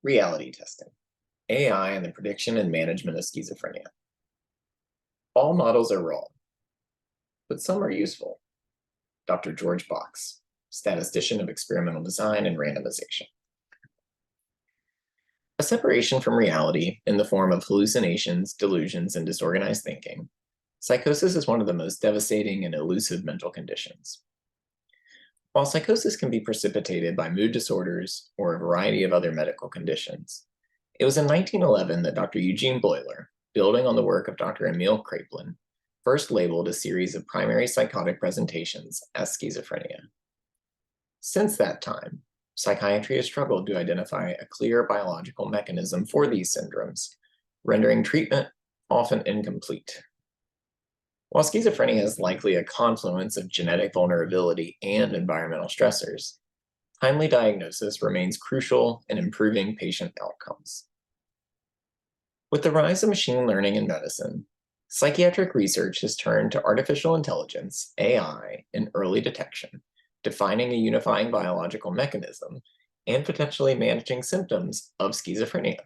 Reality testing, AI and the prediction and management of schizophrenia. All models are wrong, but some are useful. Dr. George Box, statistician of experimental design and randomization. A separation from reality in the form of hallucinations, delusions, and disorganized thinking, psychosis is one of the most devastating and elusive mental conditions. While psychosis can be precipitated by mood disorders or a variety of other medical conditions, it was in 1911 that Dr. Eugene Bleuler, building on the work of Dr. Emil Kraepelin, first labeled a series of primary psychotic presentations as schizophrenia. Since that time, psychiatry has struggled to identify a clear biological mechanism for these syndromes, rendering treatment often incomplete. While schizophrenia is likely a confluence of genetic vulnerability and environmental stressors, timely diagnosis remains crucial in improving patient outcomes. With the rise of machine learning in medicine, psychiatric research has turned to artificial intelligence, AI, in early detection, defining a unifying biological mechanism, and potentially managing symptoms of schizophrenia.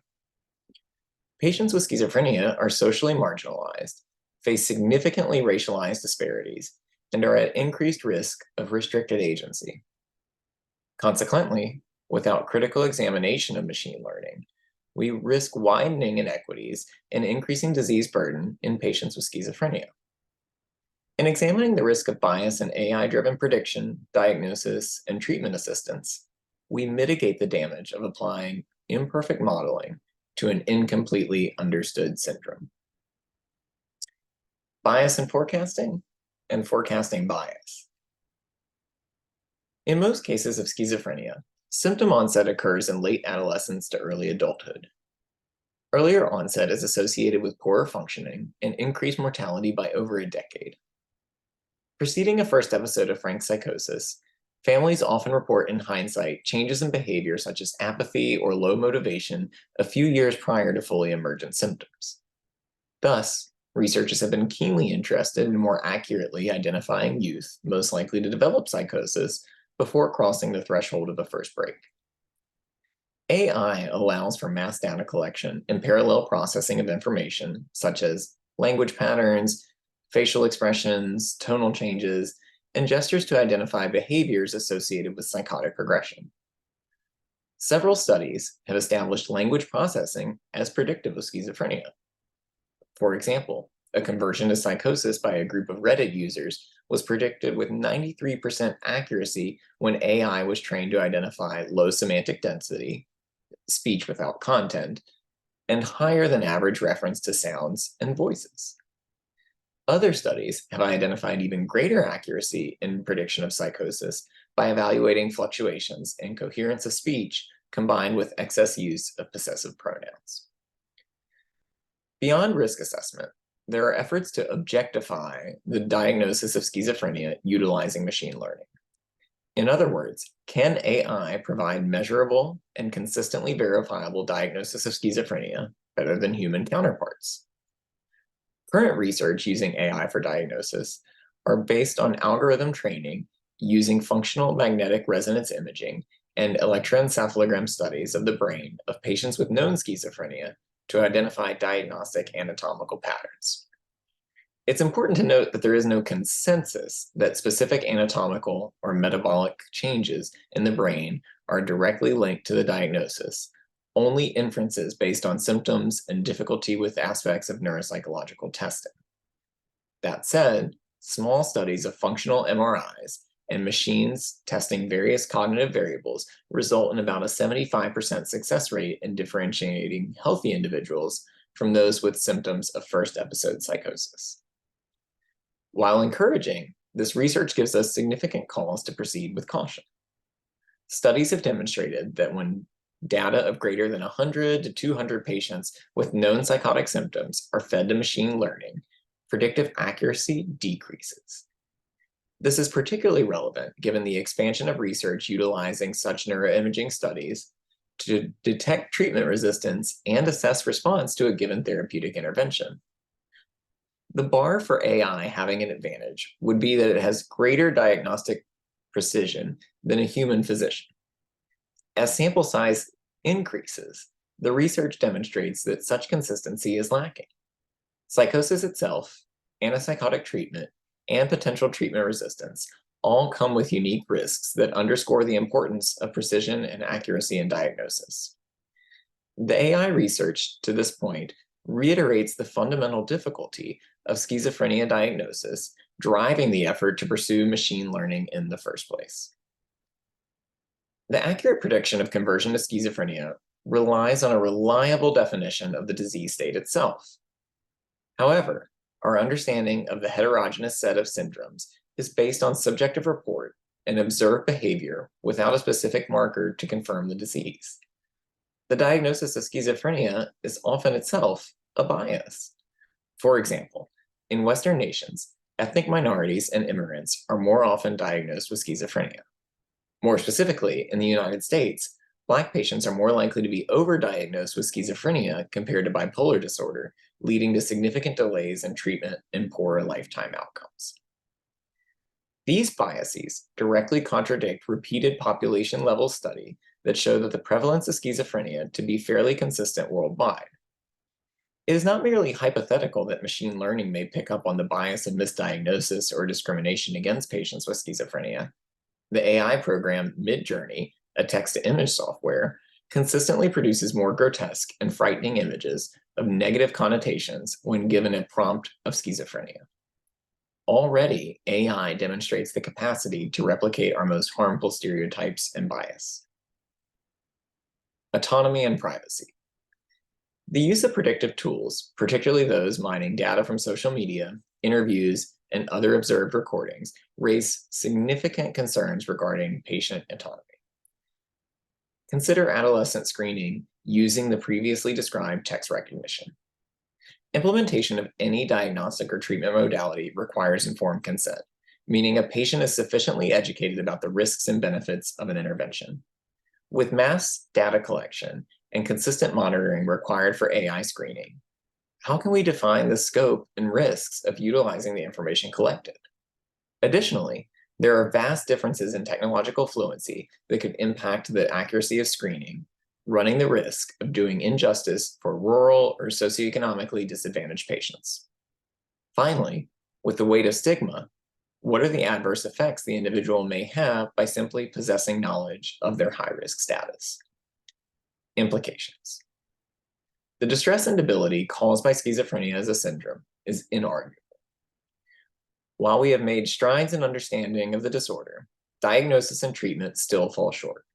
Patients with schizophrenia are socially marginalized, face significantly racialized disparities, and are at increased risk of restricted agency. Consequently, without critical examination of machine learning, we risk widening inequities and increasing disease burden in patients with schizophrenia. In examining the risk of bias in AI-driven prediction, diagnosis, and treatment assistance, we mitigate the damage of applying imperfect modeling to an incompletely understood syndrome. Bias in forecasting and forecasting bias. In most cases of schizophrenia, symptom onset occurs in late adolescence to early adulthood. Earlier onset is associated with poorer functioning and increased mortality by over a decade. Preceding a first episode of frank psychosis, families often report in hindsight changes in behavior such as apathy or low motivation a few years prior to fully emergent symptoms. Thus, researchers have been keenly interested in more accurately identifying youth most likely to develop psychosis before crossing the threshold of the first break. AI allows for mass data collection and parallel processing of information, such as language patterns, facial expressions, tonal changes, and gestures to identify behaviors associated with psychotic progression. Several studies have established language processing as predictive of schizophrenia. For example, a conversion to psychosis by a group of Reddit users was predicted with 93% accuracy when AI was trained to identify low semantic density, speech without content, and higher than average reference to sounds and voices. Other studies have identified even greater accuracy in prediction of psychosis by evaluating fluctuations in coherence of speech combined with excess use of possessive pronouns. Beyond risk assessment, there are efforts to objectify the diagnosis of schizophrenia utilizing machine learning. In other words, can AI provide measurable and consistently verifiable diagnosis of schizophrenia better than human counterparts? Current research using AI for diagnosis are based on algorithm training using functional magnetic resonance imaging and electroencephalogram studies of the brain of patients with known schizophrenia to identify diagnostic anatomical patterns. It's important to note that there is no consensus that specific anatomical or metabolic changes in the brain are directly linked to the diagnosis, only inferences based on symptoms and difficulty with aspects of neuropsychological testing. That said, small studies of functional MRIs and machines testing various cognitive variables result in about a 75% success rate in differentiating healthy individuals from those with symptoms of first episode psychosis. While encouraging, this research gives us significant cause to proceed with caution. Studies have demonstrated that when data of greater than 100 to 200 patients with known psychotic symptoms are fed to machine learning, predictive accuracy decreases. This is particularly relevant given the expansion of research utilizing such neuroimaging studies to detect treatment resistance and assess response to a given therapeutic intervention. The bar for AI having an advantage would be that it has greater diagnostic precision than a human physician. As sample size increases, the research demonstrates that such consistency is lacking. Psychosis itself, antipsychotic treatment, and potential treatment resistance all come with unique risks that underscore the importance of precision and accuracy in diagnosis. The AI research to this point reiterates the fundamental difficulty of schizophrenia diagnosis, driving the effort to pursue machine learning in the first place. The accurate prediction of conversion to schizophrenia relies on a reliable definition of the disease state itself. However, our understanding of the heterogeneous set of syndromes is based on subjective report and observed behavior without a specific marker to confirm the disease. The diagnosis of schizophrenia is often itself a bias. For example, in Western nations, ethnic minorities and immigrants are more often diagnosed with schizophrenia. More specifically, in the United States, Black patients are more likely to be overdiagnosed with schizophrenia compared to bipolar disorder, leading to significant delays in treatment and poorer lifetime outcomes. These biases directly contradict repeated population-level studies that show that the prevalence of schizophrenia to be fairly consistent worldwide. It is not merely hypothetical that machine learning may pick up on the bias of misdiagnosis or discrimination against patients with schizophrenia. The AI program Midjourney, a text-to-image software, consistently produces more grotesque and frightening images of negative connotations when given a prompt of schizophrenia. Already, AI demonstrates the capacity to replicate our most harmful stereotypes and bias. Autonomy and privacy. The use of predictive tools, particularly those mining data from social media, interviews, and other observed recordings, raise significant concerns regarding patient autonomy. Consider adolescent screening using the previously described text recognition. Implementation of any diagnostic or treatment modality requires informed consent, meaning a patient is sufficiently educated about the risks and benefits of an intervention. With mass data collection and consistent monitoring required for AI screening, how can we define the scope and risks of utilizing the information collected? Additionally, there are vast differences in technological fluency that could impact the accuracy of screening, running the risk of doing injustice for rural or socioeconomically disadvantaged patients. Finally, with the weight of stigma, what are the adverse effects the individual may have by simply possessing knowledge of their high-risk status? Implications. The distress and debility caused by schizophrenia as a syndrome is inarguable. While we have made strides in understanding of the disorder, diagnosis and treatment still fall short.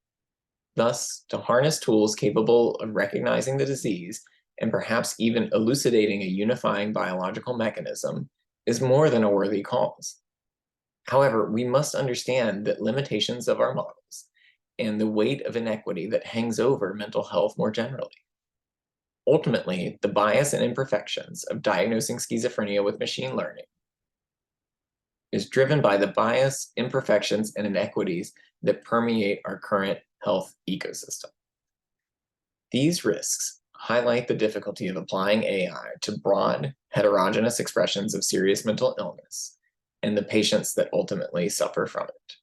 Thus, to harness tools capable of recognizing the disease and perhaps even elucidating a unifying biological mechanism is more than a worthy cause. However, we must understand that limitations of our models and the weight of inequity that hangs over mental health more generally. Ultimately, the bias and imperfections of diagnosing schizophrenia with machine learning is driven by the bias, imperfections, and inequities that permeate our current health ecosystem. These risks highlight the difficulty of applying AI to broad, heterogeneous expressions of serious mental illness and the patients that ultimately suffer from it.